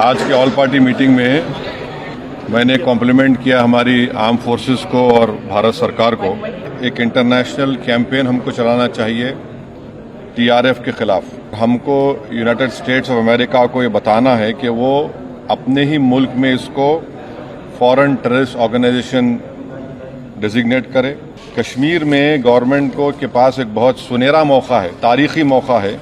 आज के all party meeting में मैंने कॉम्प्लीमेंट किया हमारी आर्म फोर्सेस को और भारत सरकार को। एक इंटरनेशनल कैंपेन हमको चलाना चाहिए टीआरएफ के खिलाफ। हमको यूनाइटेड स्टेट्स ऑफ अमेरिका को ये बताना है कि वो अपने ही मुल्क में इसको फॉरेन टेररिस्ट ऑर्गेनाइजेशन डिजिग्नेट करे। कश्मीर में गवर्नमेंट को के पास एक बहुत सुनहरा मौका है, तारीखी मौका है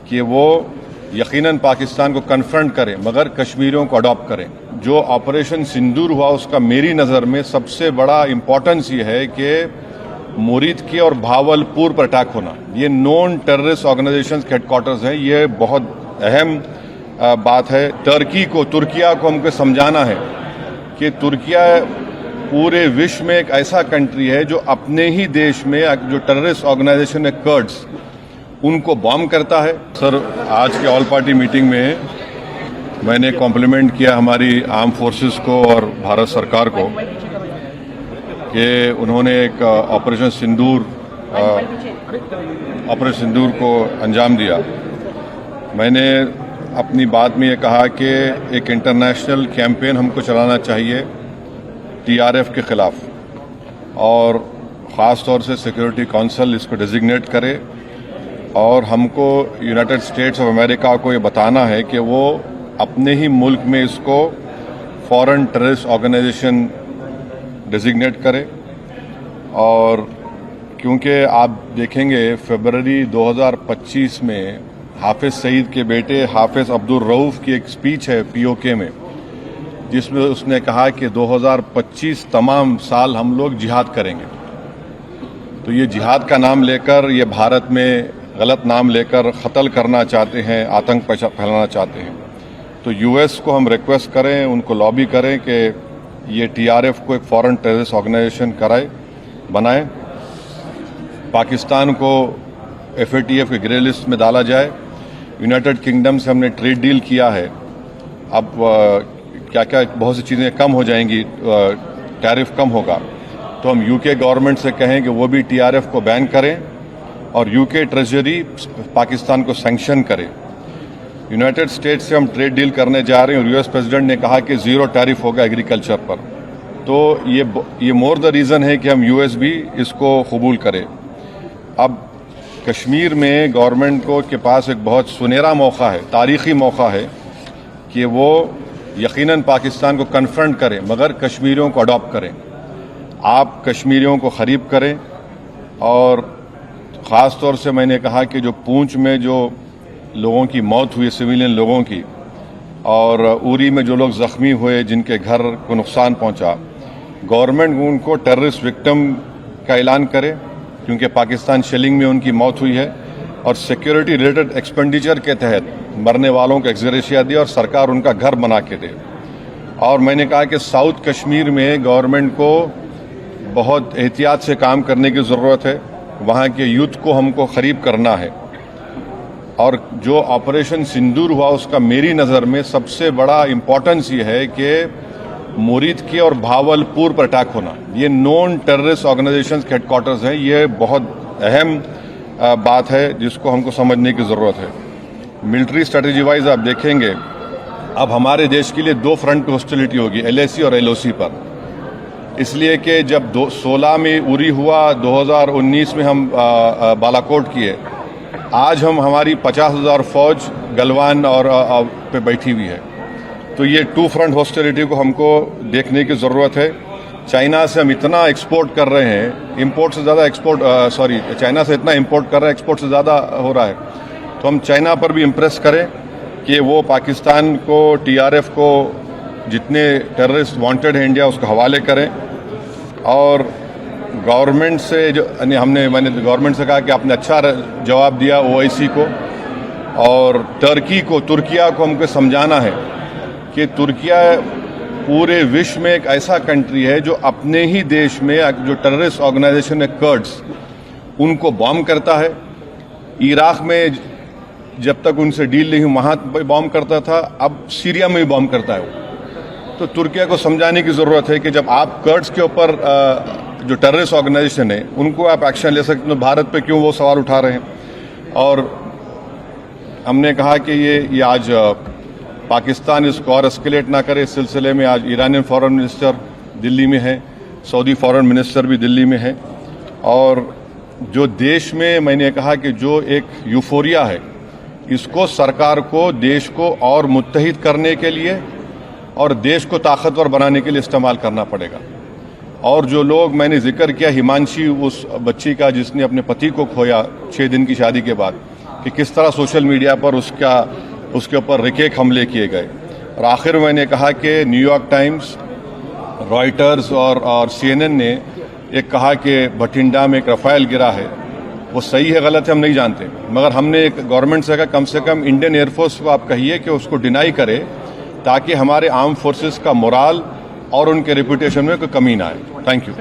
कि वो यकीनन पाकिस्तान को कन्फ्रंट करें मगर कश्मीरियों को अडॉप्ट करें। जो ऑपरेशन सिंदूर हुआ उसका मेरी नज़र में सबसे बड़ा इम्पोर्टेंस ये है कि मुरीद के और भावलपुर पर अटैक होना, ये नॉन टेररिस्ट ऑर्गेनाइजेशन के हेडक्वार्टर्स हैं। ये बहुत अहम बात है। तुर्किया को हमको समझाना है कि तुर्किया पूरे विश्व में एक ऐसा कंट्री है जो अपने ही देश में जो टेररिस्ट ऑर्गेनाइजेशन है कर्ड्स, उनको बॉम्ब करता है। सर, आज के ऑल पार्टी मीटिंग में मैंने कॉम्प्लीमेंट किया हमारी आर्म फोर्सेस को और भारत सरकार को कि उन्होंने एक ऑपरेशन सिंदूर को अंजाम दिया। मैंने अपनी बात में ये कहा कि एक इंटरनेशनल कैंपेन हमको चलाना चाहिए टीआरएफ के खिलाफ और ख़ास तौर से सिक्योरिटी काउंसिल इसको डिजिग्नेट करे और हमको यूनाइटेड स्टेट्स ऑफ अमेरिका को ये बताना है कि वो अपने ही मुल्क में इसको फॉरेन टेररिस्ट ऑर्गेनाइजेशन डिजिग्नेट करे। और क्योंकि आप देखेंगे फरवरी 2025 में हाफिज सईद के बेटे हाफिज अब्दुल रऊफ की एक स्पीच है पीओके में, जिसमें उसने कहा कि 2025 तमाम साल हम लोग जिहाद करेंगे। तो ये जिहाद का नाम लेकर, ये भारत में गलत नाम लेकर कत्ल करना चाहते हैं, आतंक फैलाना चाहते हैं। तो यूएस को हम रिक्वेस्ट करें, उनको लॉबी करें कि ये टीआरएफ को एक फॉरेन टेररिस्ट ऑर्गेनाइजेशन बनाए, पाकिस्तान को एफएटीएफ के ग्रे लिस्ट में डाला जाए। यूनाइटेड किंगडम से हमने ट्रेड डील किया है, अब क्या क्या बहुत सी चीज़ें कम हो जाएंगी, टैरिफ कम होगा। तो हम यूके गवर्नमेंट से कहें कि वो भी टीआरएफ को बैन करें और यूके ट्रेजरी पाकिस्तान को सैंक्शन करे। यूनाइटेड स्टेट्स से हम ट्रेड डील करने जा रहे हैं और यूएस प्रेसिडेंट ने कहा कि ज़ीरो टैरिफ होगा एग्रीकल्चर पर। तो ये मोर द रीज़न है कि हम यूएस भी इसको कबूल करें। अब कश्मीर में गवर्नमेंट को के पास एक बहुत सुनहरा मौका है, तारीखी मौका है कि वो यकीनन पाकिस्तान को कन्फ्रंट करें मगर कश्मीरियों को अडॉप्ट करें। आप कश्मीरियों को ख़रीब करें और ख़ास तौर से मैंने कहा कि जो पूंछ में जो लोगों की मौत हुई, सिविलियन लोगों की, और उरी में जो लोग ज़ख्मी हुए, जिनके घर को नुकसान पहुंचा, गवर्नमेंट उनको टेररिस्ट विक्टिम का ऐलान करे क्योंकि पाकिस्तान शेलिंग में उनकी मौत हुई है, और सिक्योरिटी रिलेटेड एक्सपेंडिचर के तहत मरने वालों को एक्सग्रेशिया दे और सरकार उनका घर बना के दे। और मैंने कहा कि साउथ कश्मीर में गवर्नमेंट को बहुत एहतियात से काम करने की ज़रूरत है। वहाँ के यूथ को हमको ख़रीब करना है। और जो ऑपरेशन सिंदूर हुआ उसका मेरी नज़र में सबसे बड़ा इम्पोर्टेंस ये है कि मुरीद के और भावलपुर पर अटैक होना, ये नॉन टेररिस्ट ऑर्गेनाइजेशन के हेडक्वार्टर्स हैं। ये बहुत अहम बात है जिसको हमको समझने की ज़रूरत है। मिलिट्री स्ट्रेटजी वाइज आप देखेंगे अब हमारे देश के लिए दो फ्रंट हॉस्टिलिटी होगी, एलएसी और एलओसी पर। इसलिए कि जब 2016 में उरी हुआ, 2019 में हम बालाकोट किए, आज हमारी 50,000 फौज गलवान और पे बैठी हुई है। तो ये टू फ्रंट हॉस्टिलिटी को हमको देखने की ज़रूरत है। चाइना से हम इतना एक्सपोर्ट कर रहे हैं, इंपोर्ट से ज़्यादा चाइना से इतना इंपोर्ट कर रहे हैं, एक्सपोर्ट से ज़्यादा हो रहा है। तो हम चाइना पर भी इम्प्रेस करें कि वो पाकिस्तान को, टीआरएफ को, जितने टेररिस्ट वांटेड हैं इंडिया, उसको हवाले करें। और गवर्नमेंट से मैंने गवर्नमेंट से कहा कि आपने अच्छा जवाब दिया ओआईसी को, और तुर्किया को हमको समझाना है कि तुर्किया पूरे विश्व में एक ऐसा कंट्री है जो अपने ही देश में जो टेररिस्ट ऑर्गेनाइजेशन है कर्ड्स, उनको बॉम्ब करता है। इराक में जब तक उनसे डील नहीं हुई वहाँ बॉम्ब करता था, अब सीरिया में भी बॉम्ब करता है वो। तो तुर्किया को समझाने की ज़रूरत है कि जब आप कर्ड्स के ऊपर जो टेररिस्ट ऑर्गेनाइजेशन है उनको आप एक्शन ले सकते, तो भारत पे क्यों वो सवाल उठा रहे हैं। और हमने कहा कि ये आज पाकिस्तान इसको और एस्केलेट ना करे। इस सिलसिले में आज ईरानियन फॉरेन मिनिस्टर दिल्ली में है, सऊदी फॉरेन मिनिस्टर भी दिल्ली में है। और जो देश में मैंने कहा कि जो एक यूफोरिया है, इसको सरकार को देश को और मुत्तहिद करने के लिए और देश को ताकतवर बनाने के लिए इस्तेमाल करना पड़ेगा। और जो लोग मैंने जिक्र किया, हिमांशी उस बच्ची का जिसने अपने पति को खोया 6 दिन की शादी के बाद, कि किस तरह सोशल मीडिया पर उसके ऊपर रिकेक हमले किए गए। और आखिर मैंने कहा कि न्यूयॉर्क टाइम्स, रॉयटर्स और CNN ने एक कहा कि बठिंडा में एक रफाल गिरा है। वो सही है गलत है हम नहीं जानते, मगर हमने एक गवर्नमेंट से कहा कम इंडियन एयरफोर्स को आप कहिए कि उसको डिनाई करे, ताकि हमारे आर्म फोर्सेस का मोराल और उनके रेपुटेशन में कोई कमी ना आए। Thank you.